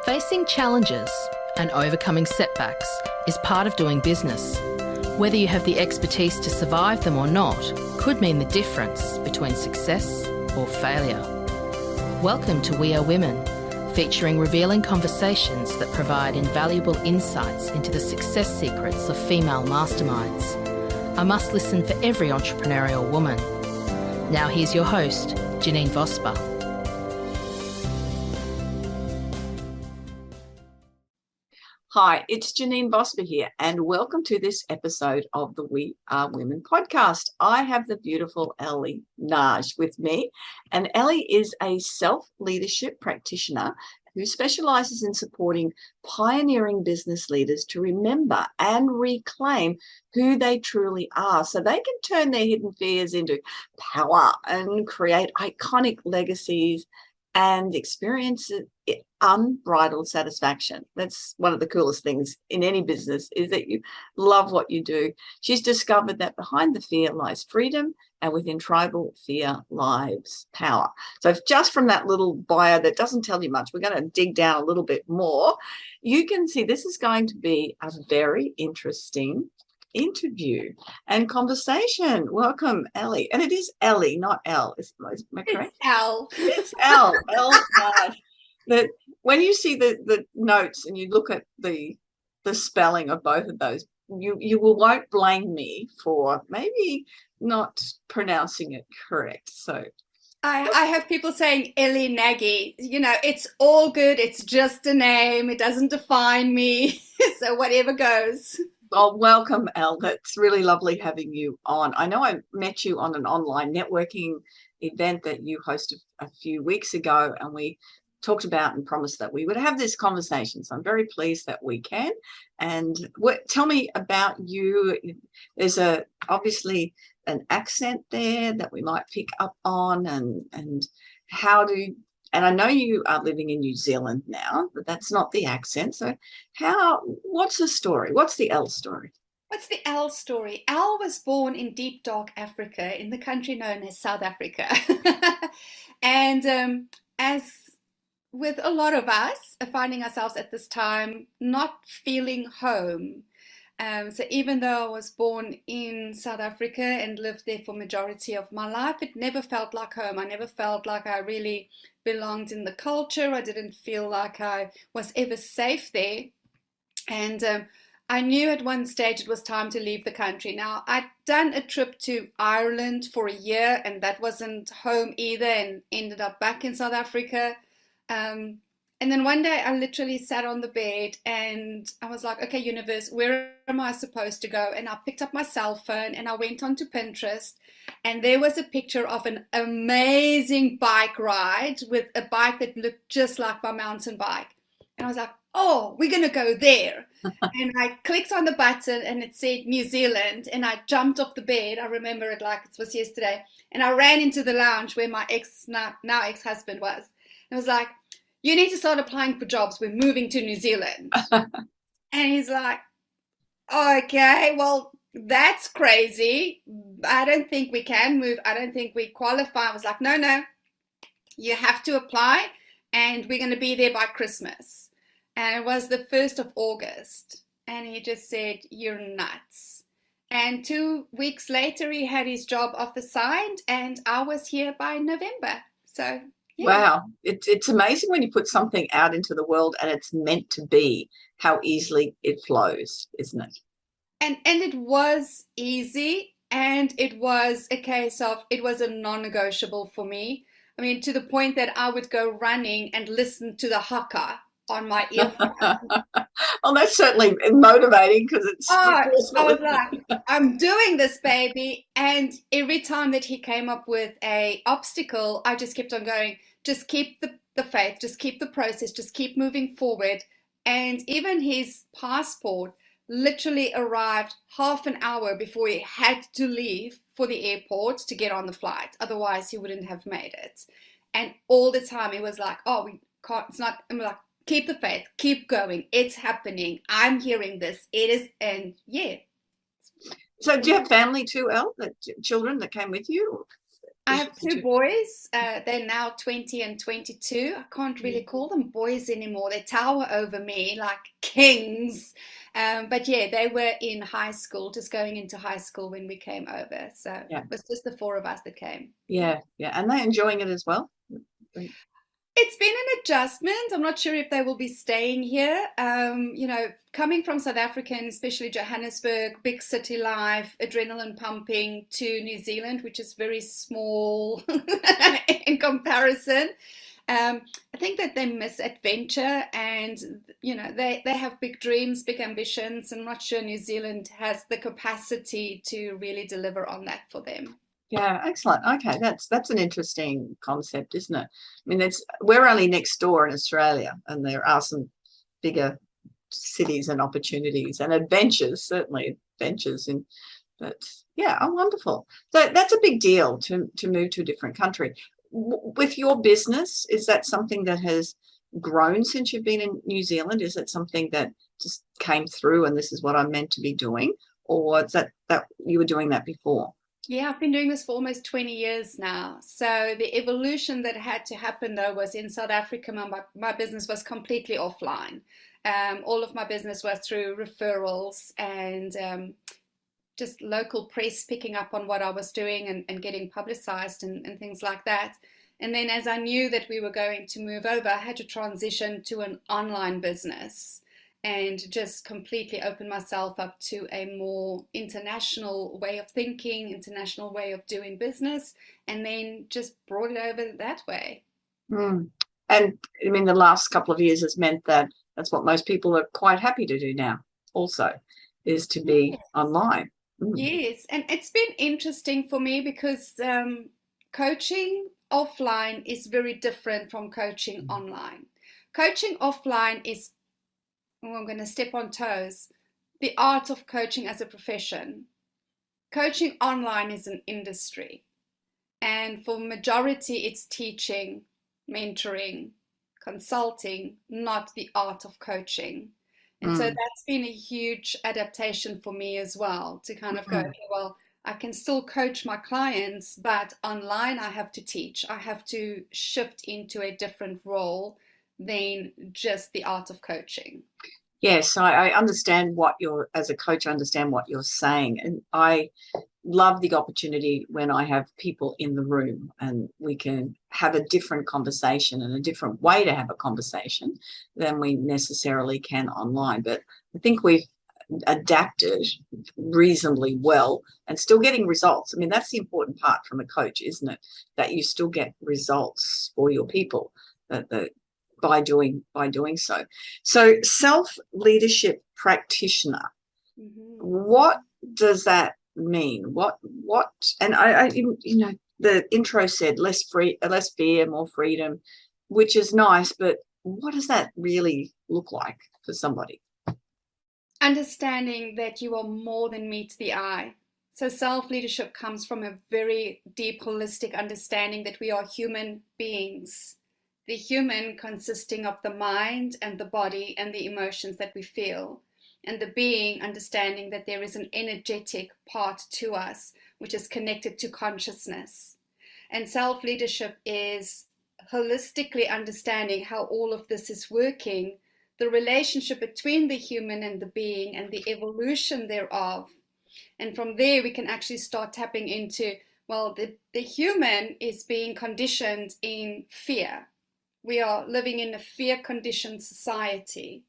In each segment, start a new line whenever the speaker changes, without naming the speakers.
Facing challenges and overcoming setbacks is part of doing business. Whether you have the expertise to survive them or not could mean the difference between success or failure. Welcome to We Are Women, featuring revealing conversations that provide invaluable insights into the success secrets of female masterminds. A must listen for every entrepreneurial woman. Now here's your host, Janine Vosper.
Hi, it's Janine Vosper here, and welcome to this episode of the We Are Women podcast. I have the beautiful Elle Nagy with me, and Elle is a self-leadership practitioner who specialises in supporting pioneering business leaders to remember and reclaim who they truly are so they can turn their hidden fears into power and create iconic legacies and experience unbridled satisfaction. That's one of the coolest things in any business, is that you love what you do. She's discovered that behind the fear lies freedom, and within tribal fear lies power. So just from that little bio that doesn't tell you much, we're going to dig down a little bit more. You can see this is going to be a very interesting interview and conversation. Welcome, Elle. And it is Elle, not Elle. Is my correct?
It's Elle.
It's Elle. That when you see the notes and you look at the spelling of both of those, you won't blame me for maybe not pronouncing it correct. So
I have people saying Elle Nagy. You know, it's all good. It's just a name. It doesn't define me. So whatever goes.
Well, welcome, Elle. That's really lovely having you on. I know I met you on an online networking event that you hosted a few weeks ago, and we talked about and promised that we would have this conversation. So I'm very pleased that we can. And tell me about you. There's obviously an accent there that we might pick up on, and and I know you are living in New Zealand now, but that's not the accent. So what's the story? What's the Elle story?
What's the Elle story? Elle was born in deep, dark Africa, in the country known as South Africa. And as with a lot of us, finding ourselves at this time not feeling home. So even though I was born in South Africa and lived there for majority of my life, it never felt like home. I never felt like I really belonged in the culture. I didn't feel like I was ever safe there. And I knew at one stage it was time to leave the country. Now, I'd done a trip to Ireland for a year, and that wasn't home either, and ended up back in South Africa. And then one day I literally sat on the bed and I was like, okay, universe, where am I supposed to go? And I picked up my cell phone and I went onto Pinterest, and there was a picture of an amazing bike ride with a bike that looked just like my mountain bike. And I was like, oh, we're going to go there. And I clicked on the button and it said New Zealand, and I jumped off the bed. I remember it like it was yesterday. And I ran into the lounge where my now ex-husband was. And I was like, you need to start applying for jobs. We're moving to New Zealand. And he's like, okay, well, that's crazy. I don't think we can move. I don't think we qualify. I was like, no, you have to apply, and we're going to be there by Christmas. And it was the 1st of August. And he just said, you're nuts. And 2 weeks later, he had his job offer signed, and I was here by November. So yeah.
Wow. It's amazing when you put something out into the world and it's meant to be, how easily it flows, isn't it?
And it was easy, and it was a case of, it was a non-negotiable for me. I mean, to the point that I would go running and listen to the haka on my earphone.
Well, that's certainly motivating, because it's...
I was like, I'm doing this, baby. And every time that he came up with a obstacle, I just kept on going, just keep the faith, just keep the process, just keep moving forward. And even his passport literally arrived half an hour before he had to leave for the airport to get on the flight. Otherwise, he wouldn't have made it. And all the time, he was like, oh, we can't, it's not, I'm like, keep the faith, keep going. It's happening. I'm hearing this. It is, and yeah.
So do you have family too, Elle, children that came with you?
I have two boys. They're now 20 and 22. I can't really call them boys anymore. They tower over me like kings. But yeah, they were in high school, just going into high school when we came over. So it was just the four of us that came.
Yeah. And they're enjoying it as well?
It's been an adjustment. I'm not sure if they will be staying here. Coming from South Africa, and especially Johannesburg, big city life, adrenaline pumping, to New Zealand, which is very small in comparison. I think that they miss adventure, and they have big dreams, big ambitions. I'm not sure New Zealand has the capacity to really deliver on that for them.
Yeah, excellent. Okay, that's an interesting concept, isn't it? I mean, we're only next door in Australia, and there are some bigger cities and opportunities and adventures, certainly adventures but yeah, wonderful. So that's a big deal to move to a different country. With your business, is that something that has grown since you've been in New Zealand? Is it something that just came through and this is what I'm meant to be doing, or is that you were doing that before?
Yeah, I've been doing this for almost 20 years now. So the evolution that had to happen, though, was in South Africa. My business was completely offline. All of my business was through referrals and just local press picking up on what I was doing and getting publicized and things like that. And then as I knew that we were going to move over, I had to transition to an online business and just completely open myself up to a more international way of thinking, international way of doing business, and then just brought it over that way.
And I mean, the last couple of years has meant that that's what most people are quite happy to do now also, is to be online.
Yes, and it's been interesting for me because coaching offline is very different from coaching online. Coaching offline is, I'm going to step on toes, the art of coaching as a profession. Coaching online is an industry. And for majority, it's teaching, mentoring, consulting, not the art of coaching. And so that's been a huge adaptation for me as well, to kind of go, okay, well, I can still coach my clients, but online I have to teach. I have to shift into a different role than just the art of coaching.
Yes, I understand as a coach, I understand what you're saying. And I love the opportunity when I have people in the room and we can have a different conversation and a different way to have a conversation than we necessarily can online. But I think we've adapted reasonably well and still getting results. I mean, that's the important part from a coach, isn't it? That you still get results for your people by doing so. So self-leadership practitioner, what does that mean? What and I the intro said less fear, more freedom, which is nice, but what does that really look like for somebody?
Understanding that you are more than meets the eye. So self-leadership comes from a very deep holistic understanding that we are human beings. The human consisting of the mind and the body and the emotions that we feel. And the being understanding that there is an energetic part to us which is connected to consciousness. And self-leadership is holistically understanding how all of this is working, the relationship between the human and the being and the evolution thereof. And from there we can actually start tapping into, well, the human is being conditioned in fear. We are living in a fear-conditioned society,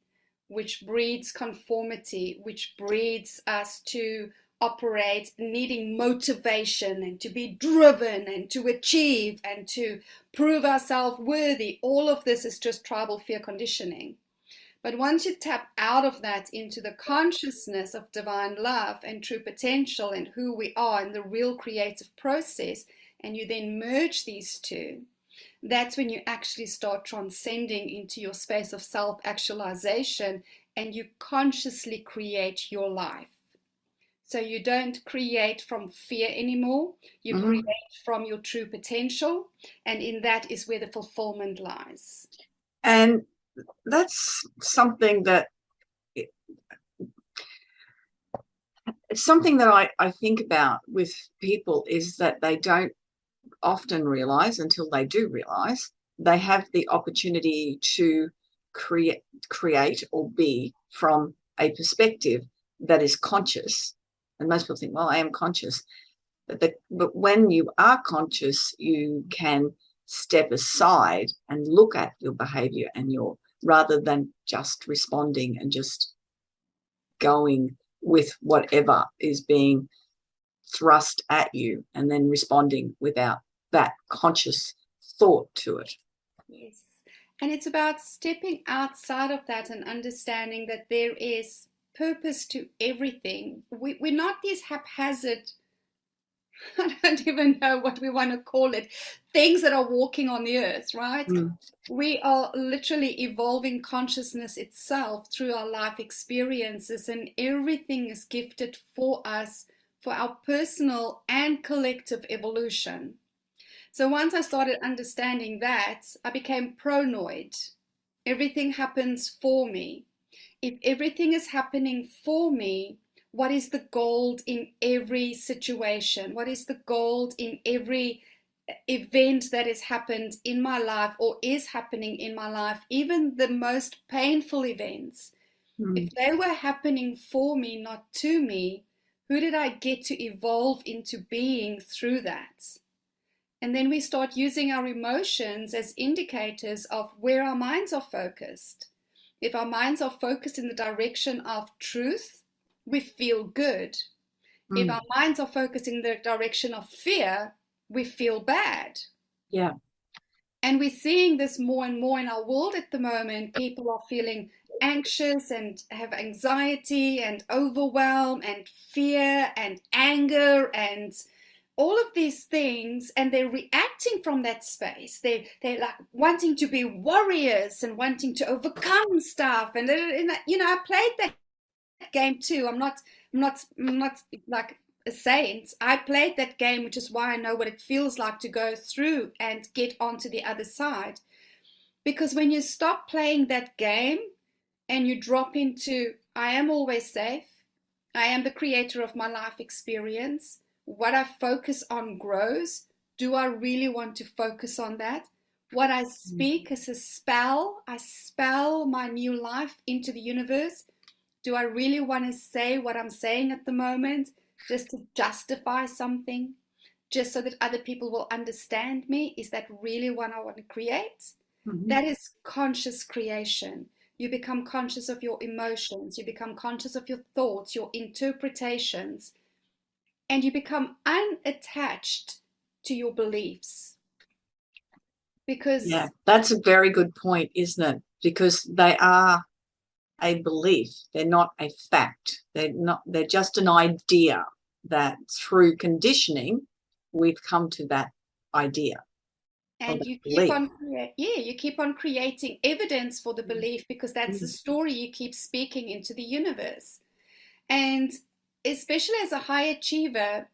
which breeds conformity, which breeds us to operate needing motivation and to be driven and to achieve and to prove ourselves worthy. All of this is just tribal fear conditioning. But once you tap out of that into the consciousness of divine love and true potential and who we are in the real creative process, and you then merge these two, that's when you actually start transcending into your space of self-actualization and you consciously create your life. So you don't create from fear anymore, you create from your true potential, and in that is where the fulfillment lies.
And that's something that I think about with people, is that they don't often realize, until they do realize, they have the opportunity to create or be from a perspective that is conscious. And most people think, well, I am conscious. But when you are conscious, you can step aside and look at your behavior and rather than just responding and just going with whatever is being thrust at you and then responding without that conscious thought to it.
Yes. And it's about stepping outside of that and understanding that there is purpose to everything. We're not these haphazard, I don't even know what we want to call it, things that are walking on the earth, right? We are literally evolving consciousness itself through our life experiences, and everything is gifted for us for our personal and collective evolution. So once I started understanding that, I became pronoid. Everything happens for me. If everything is happening for me, what is the gold in every situation? What is the gold in every event that has happened in my life or is happening in my life, even the most painful events? If they were happening for me, not to me, who did I get to evolve into being through that? And then we start using our emotions as indicators of where our minds are focused. If our minds are focused in the direction of truth, we feel good. If our minds are focused in the direction of fear, we feel bad.
Yeah.
And we're seeing this more and more in our world at the moment. People are feeling anxious and have anxiety and overwhelm and fear and anger and all of these things, and they're reacting from that space. They're like wanting to be warriors and wanting to overcome stuff. And you know, I played that game too. I'm not like a saint. I played that game, which is why I know what it feels like to go through and get onto the other side. Because when you stop playing that game and you drop into, I am always safe. I am the creator of my life experience. What I focus on grows. Do I really want to focus on that? What I speak is a spell. I spell my new life into the universe. Do I really want to say what I'm saying at the moment just to justify something? Just so that other people will understand me? Is that really what I want to create? That is conscious creation. You become conscious of your emotions. You become conscious of your thoughts, your interpretations. And you become unattached to your beliefs. Because
yeah, that's a very good point, isn't it? Because they are a belief. They're not a fact. They're just an idea that through conditioning we've come to that idea.
And you keep on creating evidence for the belief, because that's the story you keep speaking into the universe. And especially as a high achiever,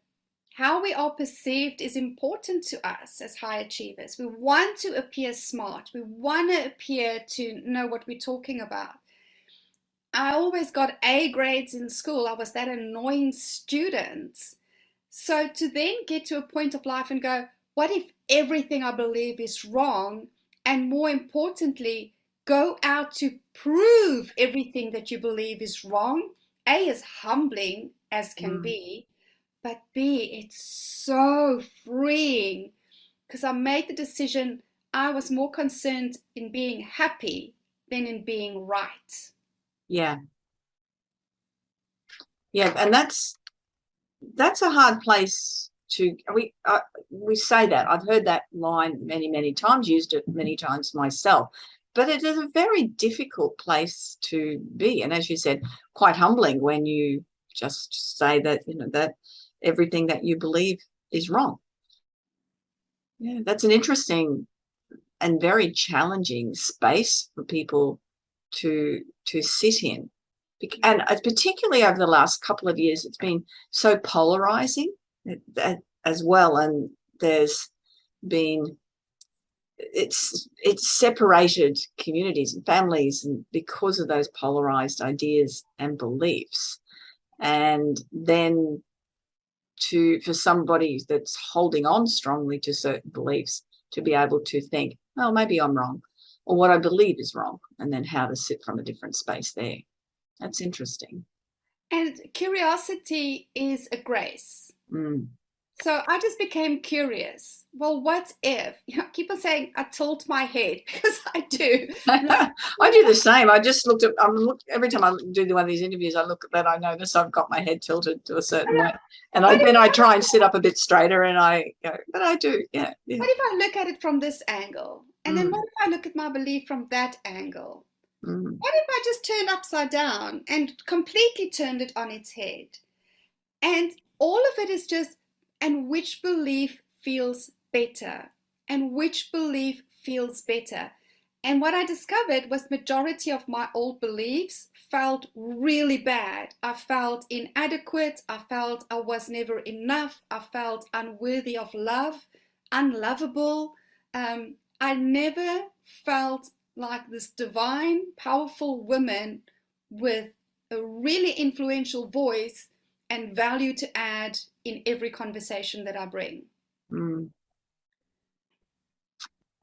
how we are perceived is important to us as high achievers. We want to appear smart. We want to appear to know what we're talking about. I always got A grades in school. I was that annoying student. So to then get to a point of life and go, what if everything I believe is wrong? And more importantly, go out to prove everything that you believe is wrong. A, is humbling as can be, but B, it's so freeing, because I made the decision. I was more concerned in being happy than in being right.
Yeah. Yeah, and that's a hard place to, we say that. I've heard that line many times, used it many times myself, but it is a very difficult place to be. And as you said, quite humbling when you just say that, you know, that everything that you believe is wrong. Yeah, that's an interesting and very challenging space for people to sit in. And particularly over the last couple of years, it's been so polarizing as well. And there's been, it's separated communities and families, and because of those polarized ideas and beliefs. And then for somebody that's holding on strongly to certain beliefs to be able to think, well, maybe I'm wrong, or what I believe is wrong, and then how to sit from a different space there. That's interesting.
And curiosity is a grace. So I just became curious. Well, what if? You know, keep on saying I tilt my head, because I do.
I do the same. I just looked at. Every time I do one of these interviews, I look at that. I notice I've got my head tilted to a certain way, and then I try and sit up a bit straighter, and I go. But I do, yeah.
What if I look at it from this angle, and then what if I look at my belief from that angle? What if I just turned upside down and completely turned it on its head? And all of it is just, and which belief feels better? And which belief feels better? And what I discovered was majority of my old beliefs felt really bad. I felt inadequate. I felt I was never enough. I felt unworthy of love, unlovable. I never felt like this divine, powerful woman with a really influential voice and value to add in every conversation that I bring.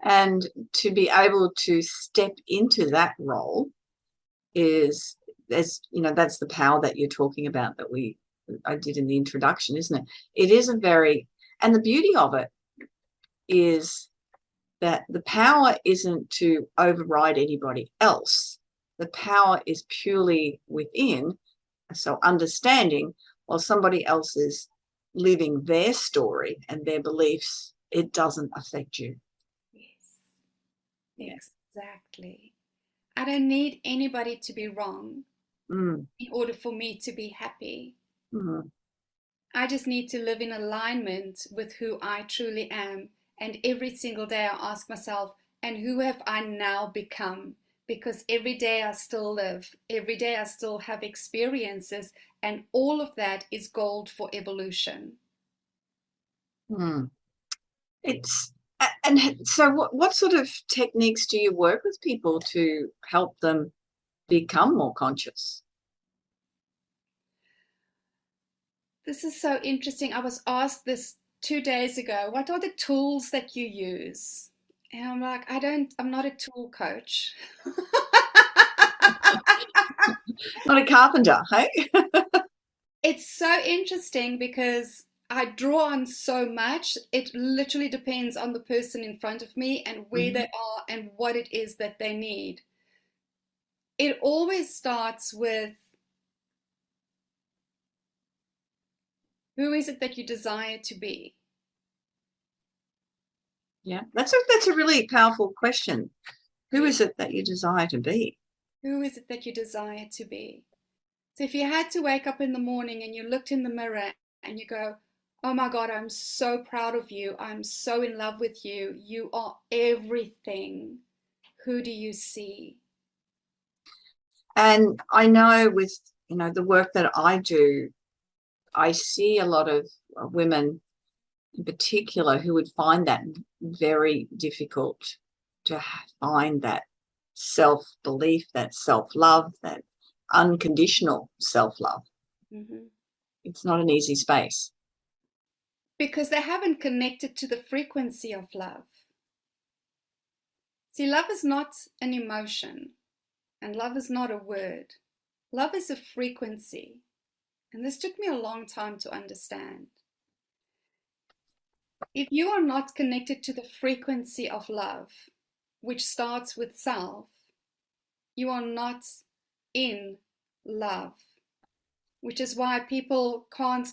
And to be able to step into that role is, as you know, that's the power that you're talking about that I did in the introduction, isn't it? It is and the beauty of it is that the power isn't to override anybody else. The power is purely within. So understanding while somebody else is living their story and their beliefs, it doesn't affect you.
Yes, exactly. I don't need anybody to be wrong in order for me to be happy. I just need to live in alignment with who I truly am. And every single day I ask myself, and who have I now become? Because every day I still live, every day I still have experiences, and all of that is gold for evolution.
And so what sort of techniques do you work with people to help them become more conscious?
This is so interesting. I was asked this 2 days ago. What are the tools that you use? And I'm like, I'm not a tool coach.
Not a carpenter, hey?
It's so interesting because I draw on so much. It literally depends on the person in front of me and where they are and what it is that they need. It always starts with, who is it that you desire to be?
Yeah, that's a really powerful question. Who is it that you desire to be?
Who is it that you desire to be? So if you had to wake up in the morning and you looked in the mirror and you go, oh my God, I'm so proud of you. I'm so in love with you. You are everything. Who do you see?
And I know with, the work that I do, I see a lot of women in particular who would find that very difficult to find that self-belief, that self-love, that unconditional self-love. It's not an easy space.
Because they haven't connected to the frequency of love. See, love is not an emotion, and love is not a word. Love is a frequency. And this took me a long time to understand. If you are not connected to the frequency of love, which starts with self, you are not in love, which is why people can't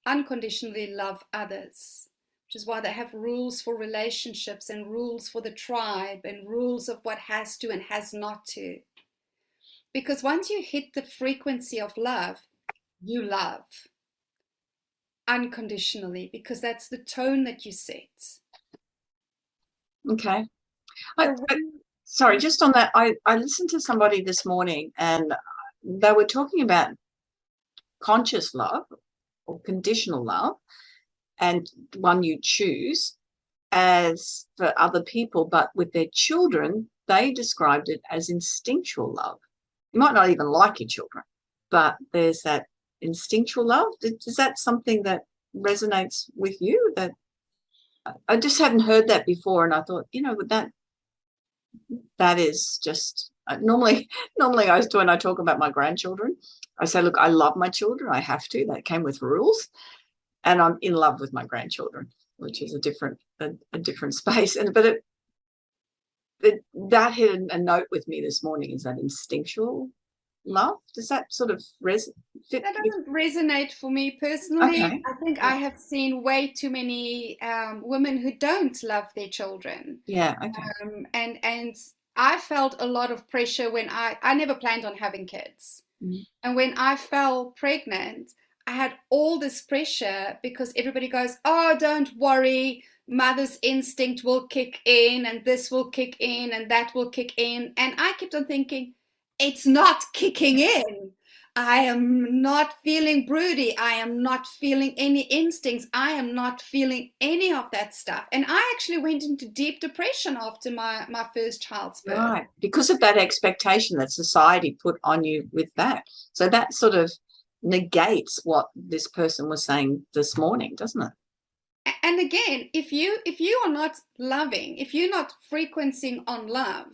unconditionally love others, which is why they have rules for relationships and rules for the tribe and rules of what has to and has not to. Because once you hit the frequency of love, you love unconditionally, because that's the tone that you set.
Okay. Sorry, just on that, I listened to somebody this morning and they were talking about conscious love or conditional love, and one you choose as for other people, but with their children, they described it as instinctual love. You might not even like your children, but there's that instinctual love. Is that something that resonates with you? That I just hadn't heard that before, and I thought, that is just normally when I talk about my grandchildren, I say, look, I love my children. I have to. That came with rules, and I'm in love with my grandchildren, which is a different space. But that hit a note with me this morning. Is that instinctual love? Does that sort of fit?
That doesn't resonate for me personally.
Okay.
I think I have seen way too many women who don't love their children.
Yeah. Okay.
And I felt a lot of pressure when I never planned on having kids.
Mm.
And when I fell pregnant, I had all this pressure because everybody goes, oh, don't worry, mother's instinct will kick in, and this will kick in, and that will kick in. And I kept on thinking, it's not kicking in. I am not feeling broody. I am not feeling any instincts. I am not feeling any of that stuff. And I actually went into deep depression after my first child's birth.
Right, because of that expectation that society put on you with that. So that sort of negates what this person was saying this morning, doesn't it?
And again, if you are not loving, if you're not frequencing on love,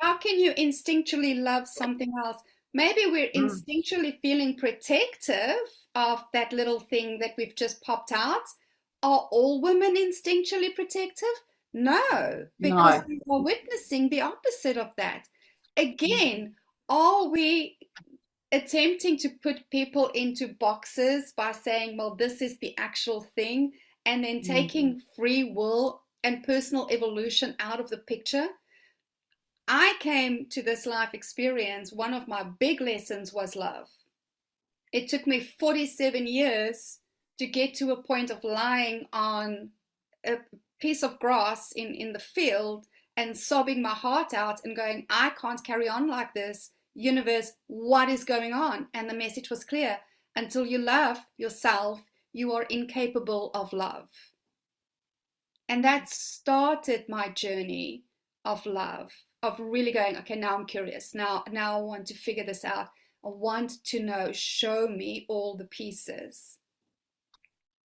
how can you instinctually love something else? Maybe we're instinctually feeling protective of that little thing that we've just popped out. Are all women instinctually protective? No, because we are witnessing the opposite of that. Again, are we attempting to put people into boxes by saying, well, this is the actual thing, and then taking free will and personal evolution out of the picture? I came to this life experience, one of my big lessons was love. It took me 47 years to get to a point of lying on a piece of grass in the field and sobbing my heart out and going, I can't carry on like this. Universe, what is going on? And the message was clear. Until you love yourself, you are incapable of love. And that started my journey of love, of really going, okay, now I'm curious. Now I want to figure this out. I want to know, show me all the pieces.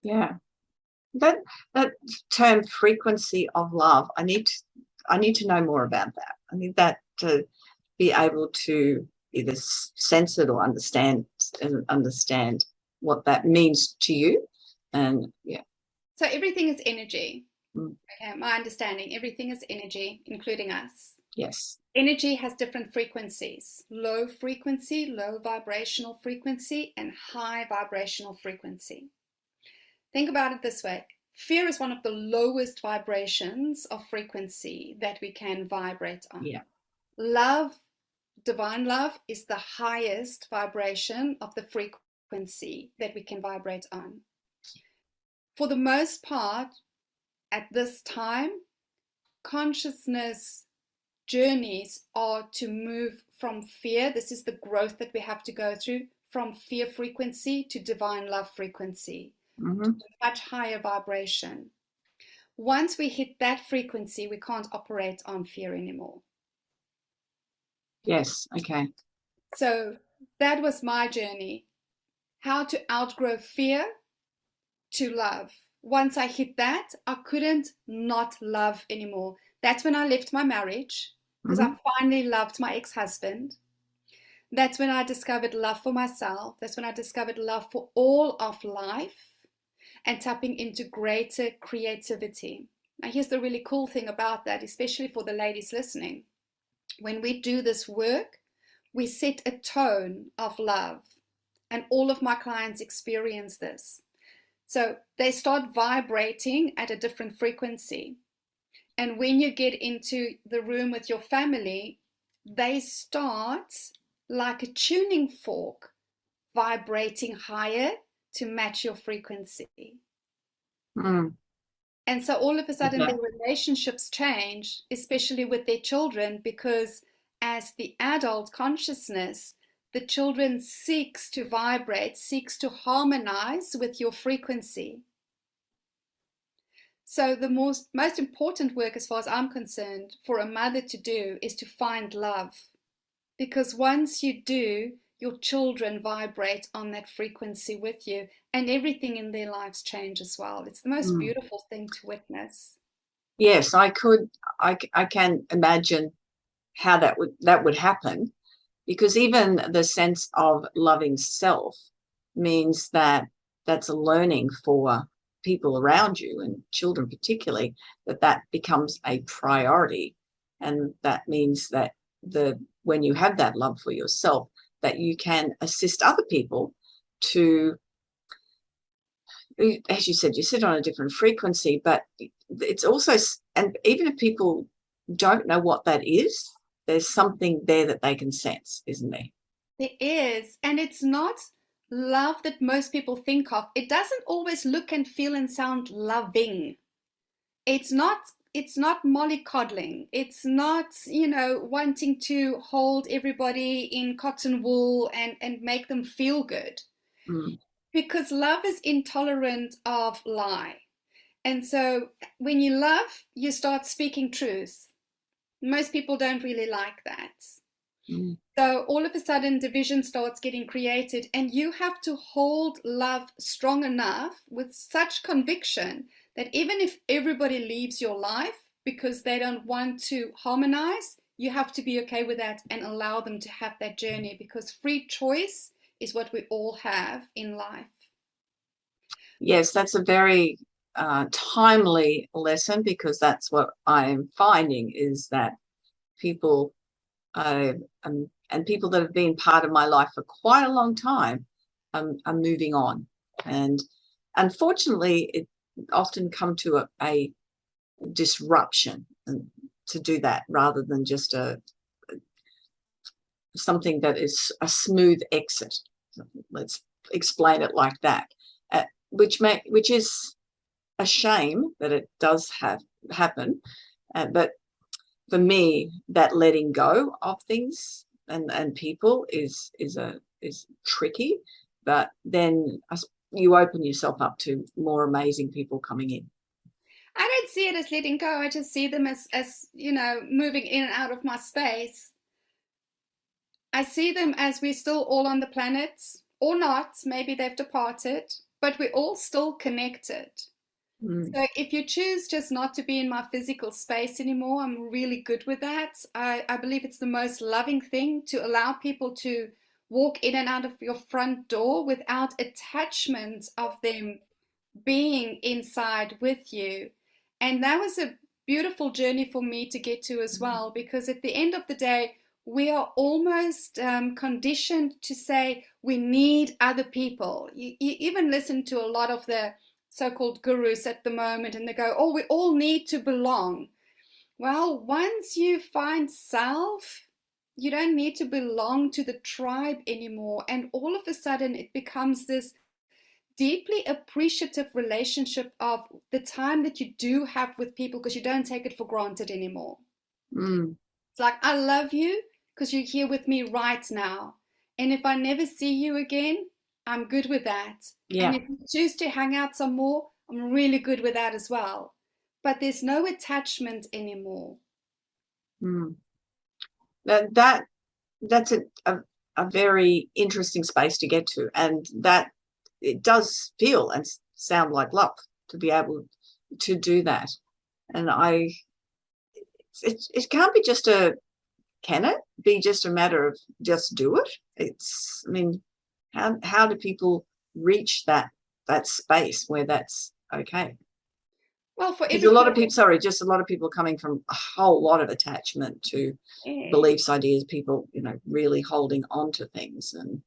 Yeah. That term, frequency of love, I need to know more about that. I need that to be able to either sense it or understand what that means to you. And yeah.
So everything is energy. Okay, my understanding, everything is energy, including us.
Yes.
Energy has different frequencies: low frequency, low vibrational frequency, and high vibrational frequency. Think about it this way. Fear is one of the lowest vibrations of frequency that we can vibrate on.
Yeah.
Love, divine love, is the highest vibration of the frequency that we can vibrate on. For the most part, at this time, consciousness journeys are to move from fear. This is the growth that we have to go through, from fear frequency to divine love frequency, to a much higher vibration. Once we hit that frequency, we can't operate on fear anymore.
Yes. Okay.
So that was my journey, how to outgrow fear to love. Once I hit that, I couldn't not love anymore. That's when I left my marriage, because I finally loved my ex-husband. That's when I discovered love for myself. That's when I discovered love for all of life and tapping into greater creativity. Now, here's the really cool thing about that, especially for the ladies listening. When we do this work, we set a tone of love, and all of my clients experience this. So they start vibrating at a different frequency. And when you get into the room with your family, they start like a tuning fork, vibrating higher to match your frequency. And so all of a sudden their relationships change, especially with their children, because as the adult consciousness, the children seeks to vibrate, seeks to harmonize with your frequency. So the most important work, as far as I'm concerned, for a mother to do is to find love. Because once you do, your children vibrate on that frequency with you, and everything in their lives change as well. It's the most beautiful thing to witness.
Yes, I can imagine how that would happen, because even the sense of loving self means that that's a learning for people around you, and children particularly, that becomes a priority. And that means that when you have that love for yourself, that you can assist other people to, as you said, you sit on a different frequency, but it's also, and even if people don't know what that is, there's something there that they can sense, isn't there?
There is, and it's not love that most people think of. It doesn't always look and feel and sound loving. It's not mollycoddling. It's not, wanting to hold everybody in cotton wool and make them feel good. Because love is intolerant of lie. And so when you love, you start speaking truth. Most people don't really like that. So all of a sudden division starts getting created, and you have to hold love strong enough with such conviction that even if everybody leaves your life because they don't want to harmonize, you have to be okay with that and allow them to have that journey, because free choice is what we all have in life.
Yes, that's a very timely lesson, because that's what I'm finding, is that people and people that have been part of my life for quite a long time are moving on. And unfortunately, it often come to a disruption to do that, rather than just something that is a smooth exit. Let's explain it like that, which is a shame that it does happen. But for me, that letting go of things and people is tricky. But then you open yourself up to more amazing people coming in.
I don't see it as letting go. I just see them as moving in and out of my space. I see them as we're still all on the planet, or not. Maybe they've departed, but we're all still connected. So if you choose just not to be in my physical space anymore, I'm really good with that. I believe it's the most loving thing to allow people to walk in and out of your front door without attachment of them being inside with you. And that was a beautiful journey for me to get to as well, because at the end of the day, we are almost conditioned to say we need other people. You even listen to a lot of the so-called gurus at the moment, and they go, oh, we all need to belong. Well, once you find self, you don't need to belong to the tribe anymore. And all of a sudden it becomes this deeply appreciative relationship of the time that you do have with people, because you don't take it for granted anymore. It's like, I love you because you're here with me right now. And if I never see you again, I'm good with that.
Yeah.
And if you choose to hang out some more, I'm really good with that as well. But there's no attachment anymore.
That's a very interesting space to get to, and that it does feel and sound like love to be able to do that. And it can't be can it be just a matter of just do it? How do people reach that space where that's okay?
Well, for
a lot of people coming from a whole lot of attachment to beliefs, ideas, people, really holding on to things. And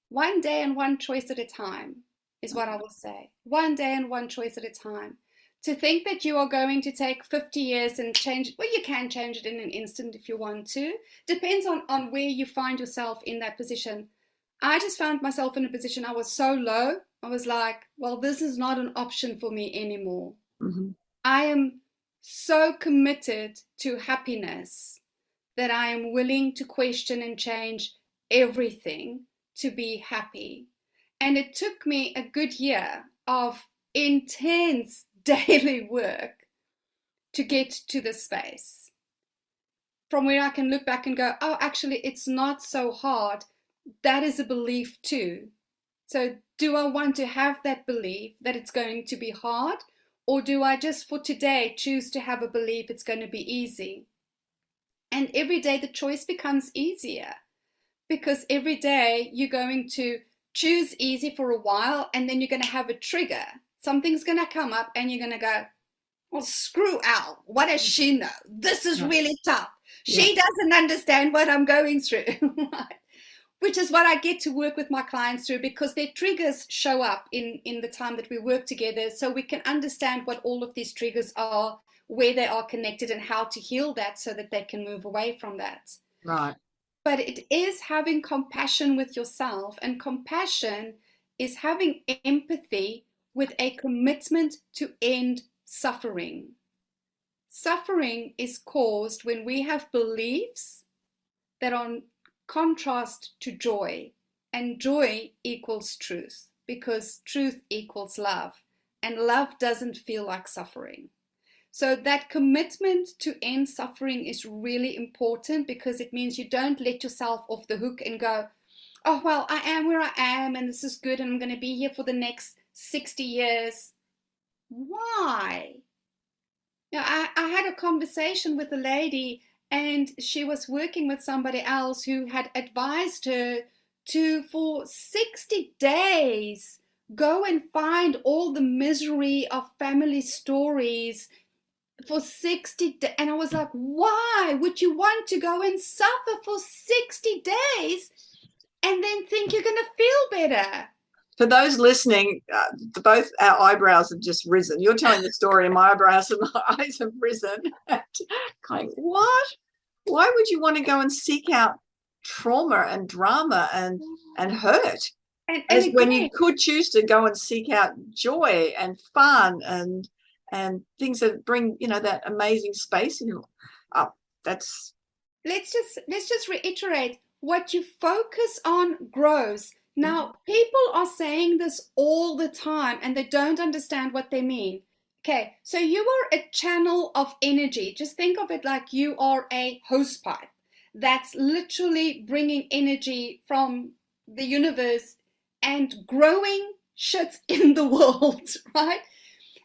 one day and one choice at a time is what I will say. One day and one choice at a time. To think that you are going to take 50 years and change it, well, you can change it in an instant if you want to. Depends on where you find yourself in that position. I just found myself in a position, I was so low. I was like, well, this is not an option for me anymore. I am so committed to happiness that I am willing to question and change everything to be happy. And it took me a good year of intense daily work to get to this space, from where I can look back and go, oh, actually, it's not so hard that is a belief too. So do I want to have that belief that it's going to be hard, or do I just for today choose to have a belief it's going to be easy? And every day the choice becomes easier, because every day you're going to choose easy for a while, and then you're going to have a trigger. Something's going to come up and you're going to go, well, screw Al. What does she know? This is really tough. She doesn't understand what I'm going through. Right? Which is what I get to work with my clients through, because their triggers show up in the time that we work together, so we can understand what all of these triggers are, where they are connected, and how to heal that so that they can move away from that.
Right.
But it is having compassion with yourself, and compassion is having empathy with a commitment to end suffering. Suffering is caused when we have beliefs that are contrast to joy, and joy equals truth, because truth equals love, and love doesn't feel like suffering. So that commitment to end suffering is really important, because it means you don't let yourself off the hook and go, oh, well, I am where I am and this is good and I'm going to be here for the next 60 years. Why? You know, I had a conversation with a lady, and she was working with somebody else who had advised her to, for 60 days, go and find all the misery of family stories for 60 days. And I was like, why would you want to go and suffer for 60 days and then think you're going to feel better?
For those listening, both our eyebrows have just risen. You're telling the story and my eyebrows and my eyes have risen. Going, what? Why would you want to go and seek out trauma and drama and hurt? And again, when you could choose to go and seek out joy and fun and things that bring, you know, that amazing space in you. That's.
Let's just reiterate, what you focus on grows. Now, people are saying this all the time and they don't understand what they mean. Okay, so you are a channel of energy. Just think of it like you are a hosepipe that's literally bringing energy from the universe and growing shit in the world, right?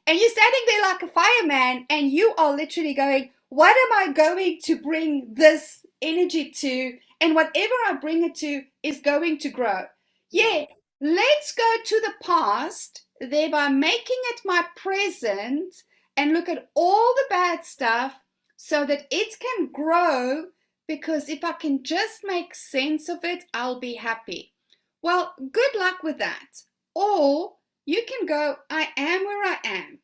And you're standing there like a fireman and you are literally going, what am I going to bring this energy to? And whatever I bring it to is going to grow. Yeah, let's go to the past, thereby making it my present, and look at all the bad stuff so that it can grow, because if I can just make sense of it, I'll be happy. Well, good luck with that. Or you can go, I am where I am.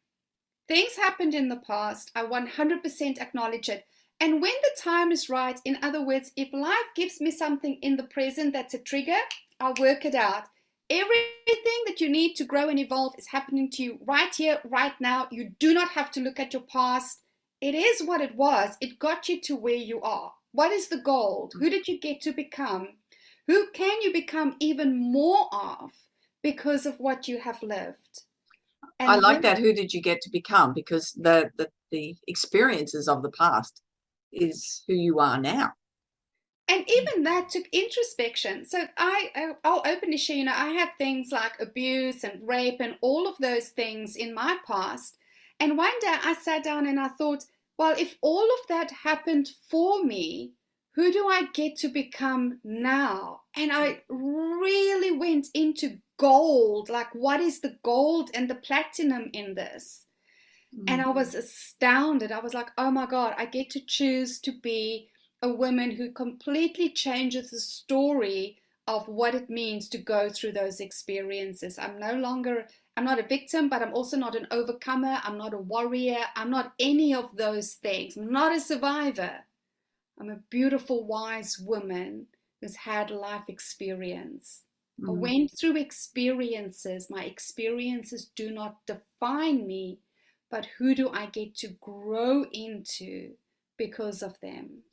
Things happened in the past. I 100% acknowledge it. And when the time is right, in other words, if life gives me something in the present that's a trigger, I'll work it out. Everything that you need to grow and evolve is happening to you right here, right now. You do not have to look at your past. It is what it was. It got you to where you are. What is the goal? Who did you get to become? Who can you become even more of because of what you have lived? And
I like that. Who did you get to become? Because the experiences of the past is who you are now.
And even that took introspection. So I'll openly share, you know, I had things like abuse and rape and all of those things in my past. And one day I sat down and I thought, well, if all of that happened for me, who do I get to become now? And I really went into gold, like what is the gold and the platinum in this? And I was astounded. I was like, oh my God, I get to choose to be a woman who completely changes the story of what it means to go through those experiences. I'm not a victim, but I'm also not an overcomer. I'm not a warrior. I'm not any of those things. I'm not a survivor. I'm a beautiful, wise woman who's had life experience. I went through experiences. My experiences do not define me, but who do I get to grow into because of them?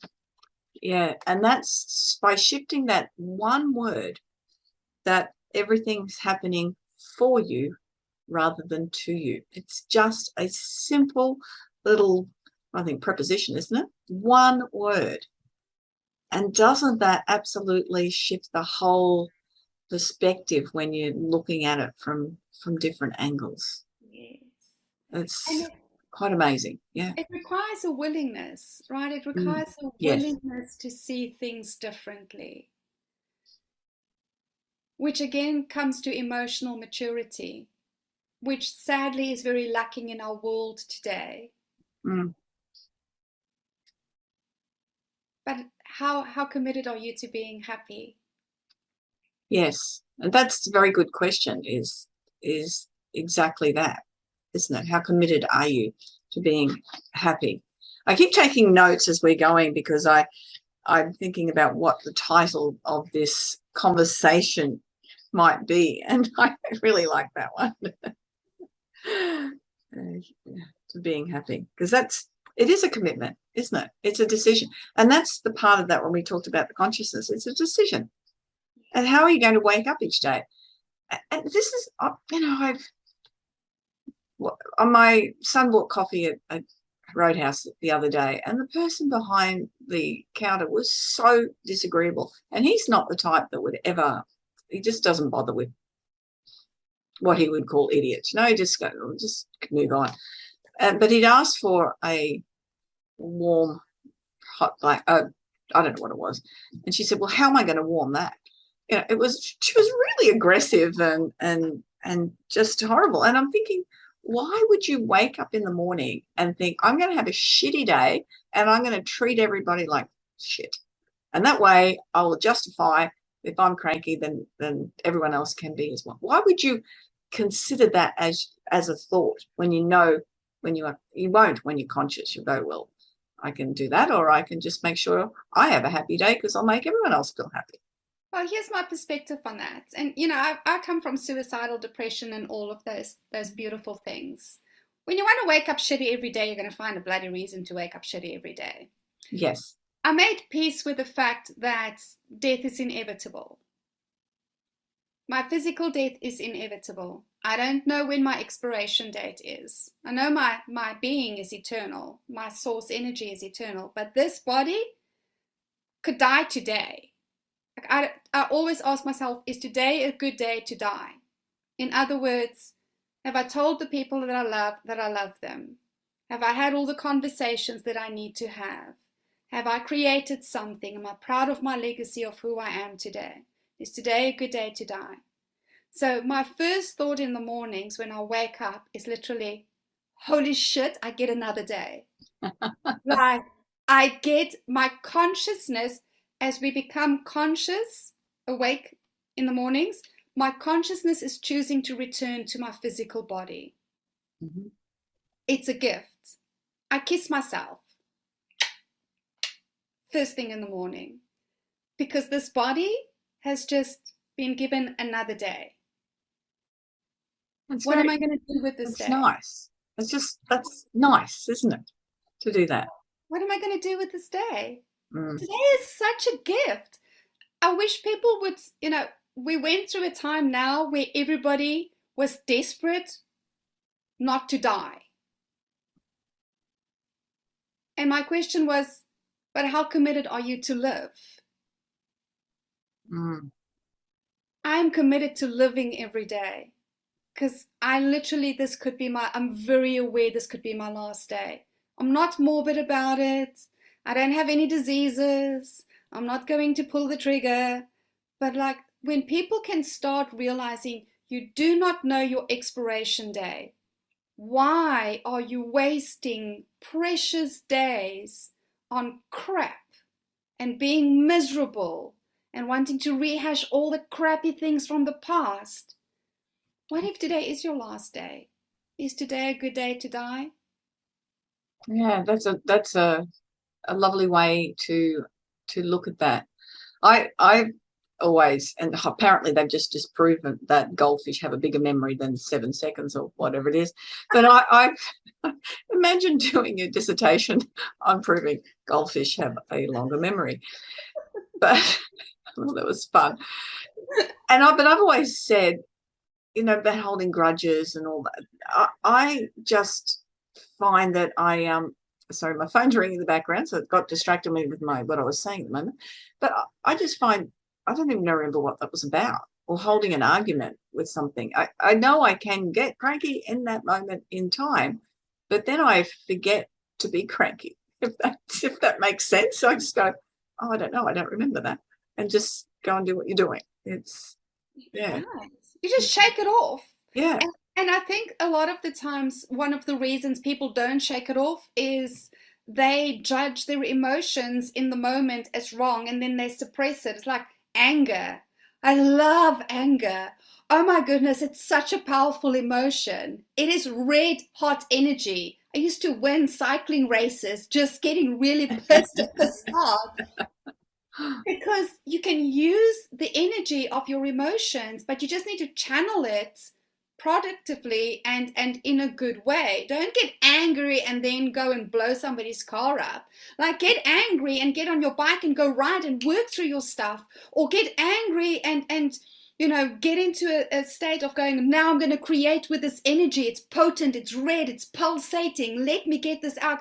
Yeah, and that's by shifting that one word, that everything's happening for you rather than to you. It's just a simple little, I think, preposition, isn't it? One word. And doesn't that absolutely shift the whole perspective when you're looking at it from different angles?
Yes.
It's
And
quite amazing. Yeah.
it requires a willingness, right? It
Mm.
requires a
Yes.
willingness to see things differently, which again comes to emotional maturity, which sadly is very lacking in our world today.
Mm.
But how committed are you to being happy?
Yes. And that's a very good question, is exactly that, isn't it? How committed are you to being happy? I keep taking notes as we're going because I'm thinking about what the title of this conversation might be, and I really like that one. To being happy, because it is a commitment, isn't it? It's a decision, and that's the part of that when we talked about the consciousness. It's a decision, and how are you going to wake up each day? And this is, my son bought coffee at Roadhouse the other day, and the person behind the counter was so disagreeable, and he's not the type that would ever, he just doesn't bother with what he would call idiots. He just move on. But he'd asked for a warm hot black, I don't know what it was, and she said, well, how am I going to warm that? She was really aggressive and just horrible. And I'm thinking, why would you wake up in the morning and think, I'm going to have a shitty day and I'm going to treat everybody like shit, and that way I will justify, if I'm cranky, then everyone else can be as well? Why would you consider that as a thought when you know, you won't, when you're conscious? You'll go, well, I can do that, or I can just make sure I have a happy day because I'll make everyone else feel happy.
Well, here's my perspective on that. And, I come from suicidal depression and all of those beautiful things. When you want to wake up shitty every day, you're going to find a bloody reason to wake up shitty every day.
Yes.
I made peace with the fact that death is inevitable. My physical death is inevitable. I don't know when my expiration date is. I know my being is eternal. My source energy is eternal. But this body could die today. I always ask myself, is today a good day to die? In other words, have I told the people that I love them? Have I had all the conversations that I need to have? Have I created something? Am I proud of my legacy of who I am today? Is today a good day to die? So my first thought in the mornings when I wake up is literally, holy shit, I get another day. Like, I get my consciousness. As we become conscious, awake in the mornings, my consciousness is choosing to return to my physical body.
Mm-hmm.
It's a gift. I kiss myself first thing in the morning because this body has just been given another day. What am I going to do with this day?
It's nice. That's nice, isn't it, to do that?
What am I going to do with this day?
Mm.
Today is such a gift. I wish people would, we went through a time now where everybody was desperate not to die. And my question was, but how committed are you to live?
Mm.
I'm committed to living every day because I'm very aware this could be my last day. I'm not morbid about it. I don't have any diseases. I'm not going to pull the trigger. But like when people can start realizing you do not know your expiration day, why are you wasting precious days on crap and being miserable and wanting to rehash all the crappy things from the past? What if today is your last day? Is today a good day to die?
Yeah, that's a lovely way to look at that. I always, and apparently they've just disproven that goldfish have a bigger memory than 7 seconds or whatever it is. But I imagine doing a dissertation on proving goldfish have a longer memory. But well, that was fun. But I've always said, about holding grudges and all that. I just find that sorry, my phone's ringing in the background, so it got distracted me with what I was saying at the moment. But I just find I don't even remember what that was about, or holding an argument with something. I know I can get cranky in that moment in time, but then I forget to be cranky, if that makes sense. So I just go, oh, I don't know, I don't remember that, and just go and do what you're doing. It's
Right. You just shake it off.
Yeah.
And I think a lot of the times, one of the reasons people don't shake it off is they judge their emotions in the moment as wrong, and then they suppress it. It's like anger. I love anger. Oh my goodness, it's such a powerful emotion. It is red hot energy. I used to win cycling races just getting really pissed off because you can use the energy of your emotions, but you just need to channel it productively and in a good way. Don't get angry and then go and blow somebody's car up. Like, get angry and get on your bike and go ride and work through your stuff, or get angry and you know, get into a state of going, now I'm going to create with this energy. It's potent, it's red, it's pulsating. Let me get this out.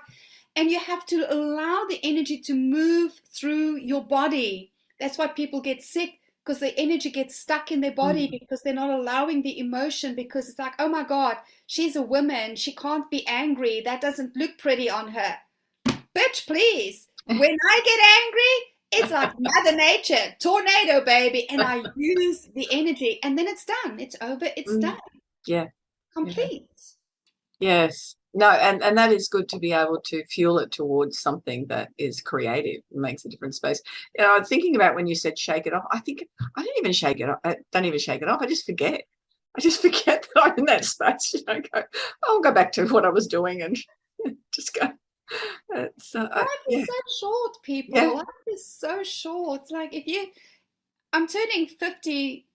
And you have to allow the energy to move through your body. That's why people get sick, because the energy gets stuck in their body because they're not allowing the emotion, because it's like, oh my God, she's a woman. She can't be angry. That doesn't look pretty on her. Bitch, please. When I get angry, it's like Mother Nature, tornado, baby. And I use the energy, and then it's done. It's over. It's done.
Yeah.
Complete.
Yes. No, and that is good to be able to fuel it towards something that is creative and makes a different space. You know, I'm thinking about when you said shake it off. I think I don't even shake it off. I don't even shake it off. I just forget. I just forget that I'm in that space. You know, I'll go back to what I was doing and just go.
Life is so short, people.
Yeah.
Life is so short. It's like I'm turning 50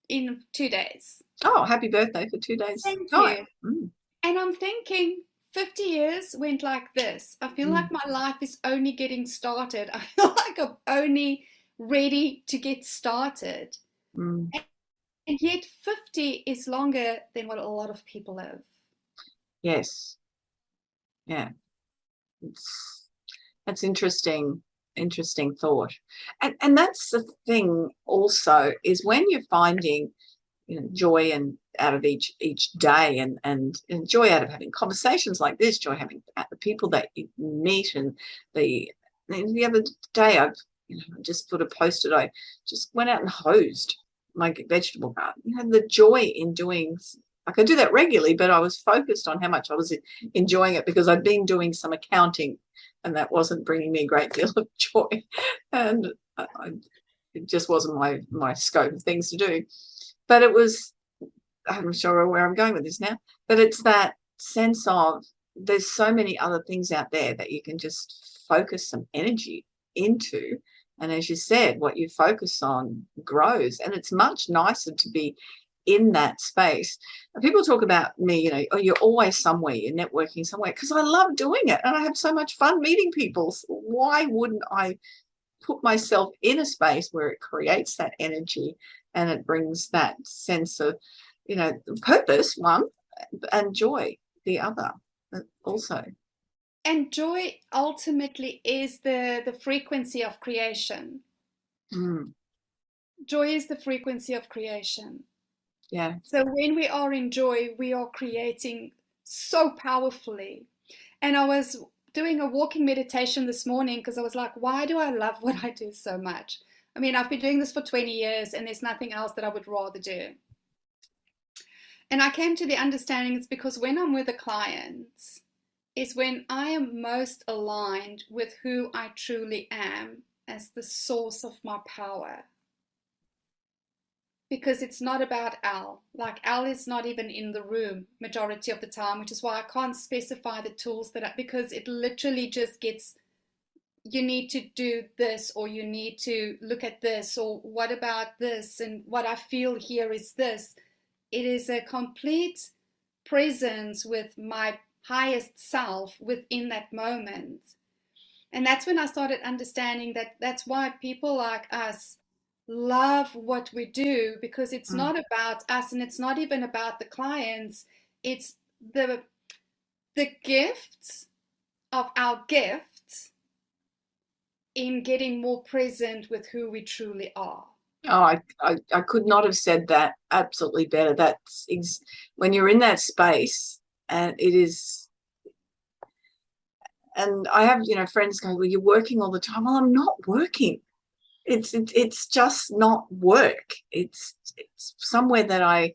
in 2 days.
Oh, happy birthday for 2 days.
Thank you. And I'm thinking 50 years went like this. I feel like my life is only getting started. I feel like I'm only ready to get started. And yet 50 is longer than what a lot of people live.
Yes. Yeah. That's interesting thought. And that's the thing also, is when you're finding, you know, joy and out of each day, and joy out of having conversations like this, joy having the people that you meet. And the other day I just put a post-it, I just went out and hosed my vegetable garden. You know, the joy in doing, I could do that regularly, but I was focused on how much I was enjoying it, because I'd been doing some accounting and that wasn't bringing me a great deal of joy, and it just wasn't my scope of things to do. But it was, I'm sure where I'm going with this now, but it's that sense of there's so many other things out there that you can just focus some energy into. And as you said, what you focus on grows, and it's much nicer to be in that space. And people talk about me, you know, oh, you're always somewhere, you're networking somewhere, because I love doing it and I have so much fun meeting people. So why wouldn't I put myself in a space where it creates that energy and it brings that sense of, you know, purpose, one, and joy, the other also.
And joy ultimately is the frequency of creation. Joy is the frequency of creation.
Yeah.
So when we are in joy, we are creating so powerfully. And I was doing a walking meditation this morning because I was like, why do I love what I do so much? I mean, I've been doing this for 20 years and there's nothing else that I would rather do. And I came to the understanding it's because when I'm with a client is when I am most aligned with who I truly am as the source of my power. Because it's not about Elle. Like, Elle is not even in the room majority of the time, which is why I can't specify the tools because it literally just gets, you need to do this, or you need to look at this, or what about this, and what I feel here is this. It is a complete presence with my highest self within that moment. And that's when I started understanding that that's why people like us love what we do, because it's not about us and it's not even about the clients. It's the gifts of our gift in getting more present with who we truly are.
Oh, I could not have said that absolutely better. When you're in that space, and it is, and I have, friends go, well, you're working all the time. Well, I'm not working. It's just not work. It's somewhere that I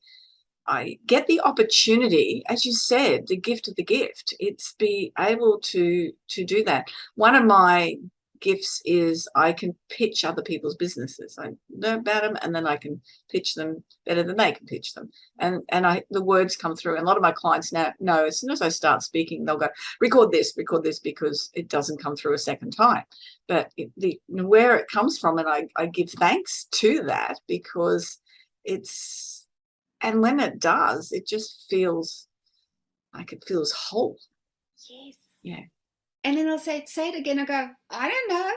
get the opportunity, as you said, the gift of the gift. It's be able to do that. One of my gifts is I can pitch other people's businesses. I know about them, and then I can pitch them better than they can pitch them. And the words come through. And a lot of my clients now know, as soon as I start speaking, they'll go, record this, because it doesn't come through a second time. But where it comes from, and I give thanks to that, because it's, and when it does, it just feels like it feels whole.
Yes.
Yeah.
And then I'll say it again. I go, I don't know.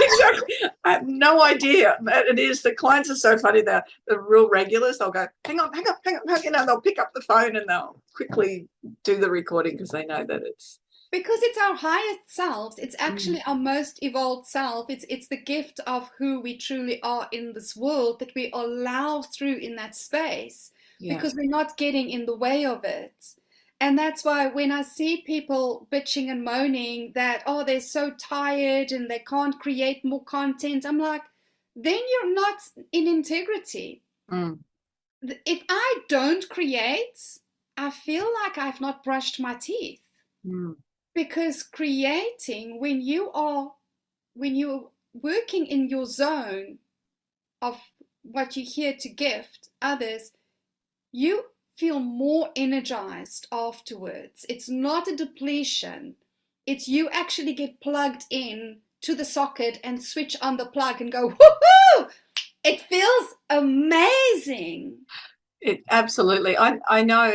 Exactly. I have no idea. But it is, the clients are so funny. They're the real regulars. They'll go, hang on. They'll pick up the phone and they'll quickly do the recording, because they know that it's,
because it's our highest selves. It's actually our most evolved self. It's the gift of who we truly are in this world that we allow through in that space, because we're not getting in the way of it. And that's why when I see people bitching and moaning that, oh, they're so tired and they can't create more content, I'm like, then you're not in integrity. If I don't create, I feel like I've not brushed my teeth. Because creating, when you're working in your zone of what you're here to gift others, you feel more energized afterwards. It's not a depletion. It's you actually get plugged in to the socket and switch on the plug and go, woohoo! It feels amazing.
It absolutely. I know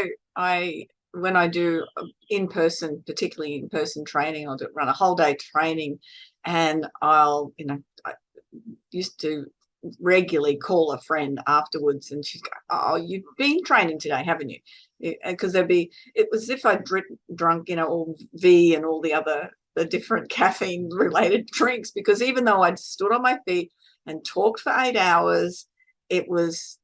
when I do in-person, particularly in-person training, I'll run a whole day training, and I used to regularly call a friend afterwards, and she'd go, oh, you've been training today, haven't you? Because it was as if I'd drunk, all V and all the different caffeine related drinks, because even though I'd stood on my feet and talked for 8 hours, this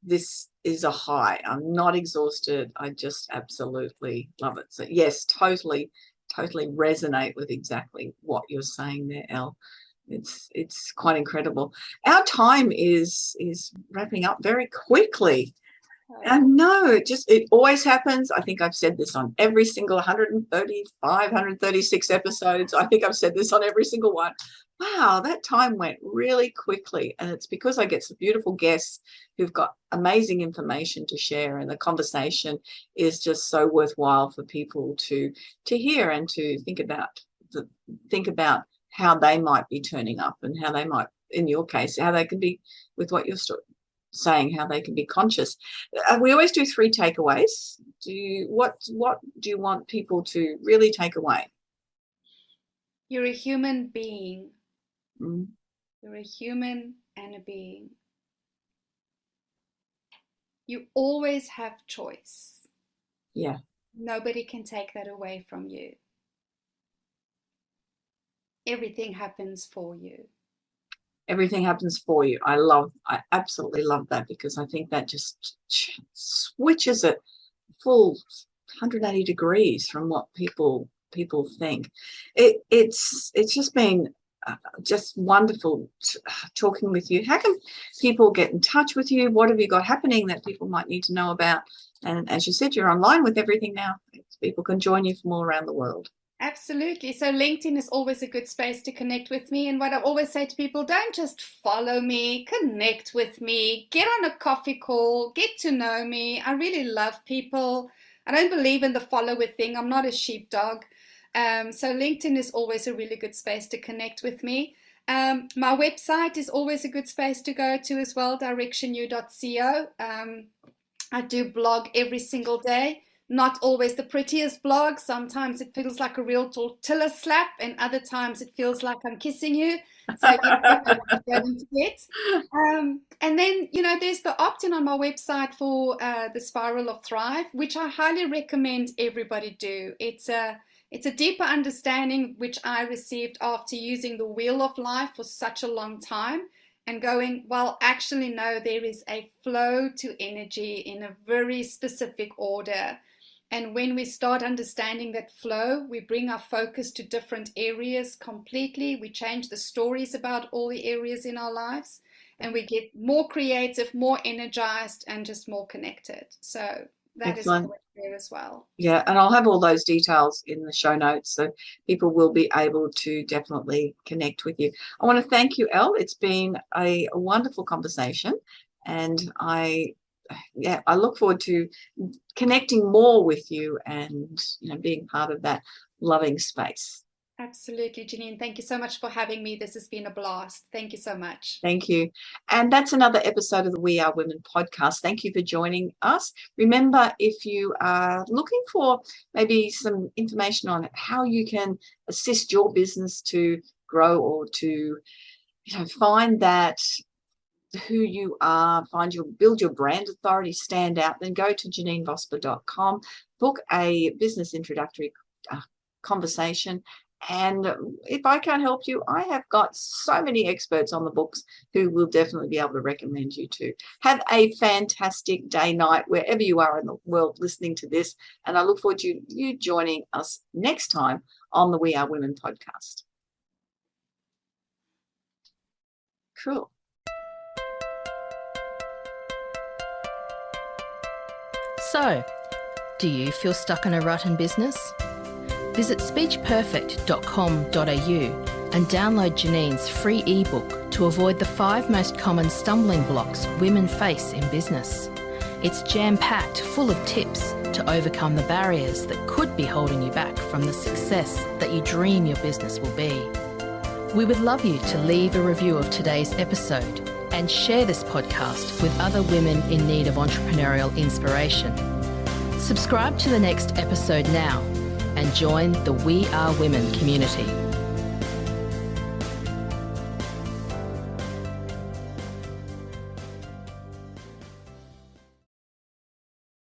is a high. I'm not exhausted. I just absolutely love it. So yes, totally resonate with exactly what you're saying there, Elle. It's quite incredible. Our time is wrapping up very quickly. And no, it always happens. I think I've said this on every single 136 episodes. I think I've said this on every single one. Wow, that time went really quickly. And it's because I get some beautiful guests who've got amazing information to share, and the conversation is just so worthwhile for people to hear and to think about how they might be turning up, and how they might, in your case, how they can be, with what you're saying, how they can be conscious. We always do 3 takeaways. What do you want people to really take away?
You're a human being. You're a human and a being. You always have choice.
Yeah.
Nobody can take that away from you. Everything happens for you.
Everything happens for you. I absolutely love that, because I think that just switches it full 180 degrees from what people think. It's just been just wonderful talking with you. How can people get in touch with you? What have you got happening that people might need to know about? And as you said, you're online with everything now. People can join you from all around the world.
Absolutely. So LinkedIn is always a good space to connect with me. And what I always say to people, don't just follow me, connect with me, get on a coffee call, get to know me. I really love people. I don't believe in the follower thing. I'm not a sheepdog. So LinkedIn is always a really good space to connect with me. My website is always a good space to go to as well, directionu.co. I do blog every single day. Not always the prettiest blog. Sometimes it feels like a real tortilla slap, and other times it feels like I'm kissing you. So you know what I'm going to get. And then, there's the opt-in on my website for the Spiral of Thrive, which I highly recommend everybody do. It's It's a deeper understanding which I received after using the wheel of life for such a long time and going, well, actually, no, there is a flow to energy in a very specific order. And when we start understanding that flow, we bring our focus to different areas completely. We change the stories about all the areas in our lives, and we get more creative, more energized, and just more connected. So that
Excellent.
is there as well.
Yeah, and I'll have all those details in the show notes, so people will be able to definitely connect with you. I want to thank you, Elle. It's been a wonderful conversation, and I look forward to connecting more with you and being part of that loving space.
Absolutely, Janine. Thank you so much for having me. This has been a blast. Thank you so much.
Thank you. And that's another episode of the We Are Women podcast. Thank you for joining us. Remember, if you are looking for maybe some information on how you can assist your business to grow or to find that who you are, build your brand authority, stand out, then go to janinevosper.com, book a business introductory conversation. And if I can't help you, I have got so many experts on the books who will definitely be able to recommend you to. Have a fantastic day, night, wherever you are in the world listening to this. And I look forward to you joining us next time on the We Are Women podcast. Cool.
So, do you feel stuck in a rut in business? Visit speechperfect.com.au and download Janine's free ebook to avoid the 5 most common stumbling blocks women face in business. It's jam-packed full of tips to overcome the barriers that could be holding you back from the success that you dream your business will be. We would love you to leave a review of today's episode and share this podcast with other women in need of entrepreneurial inspiration. Subscribe to the next episode now and join the We Are Women community.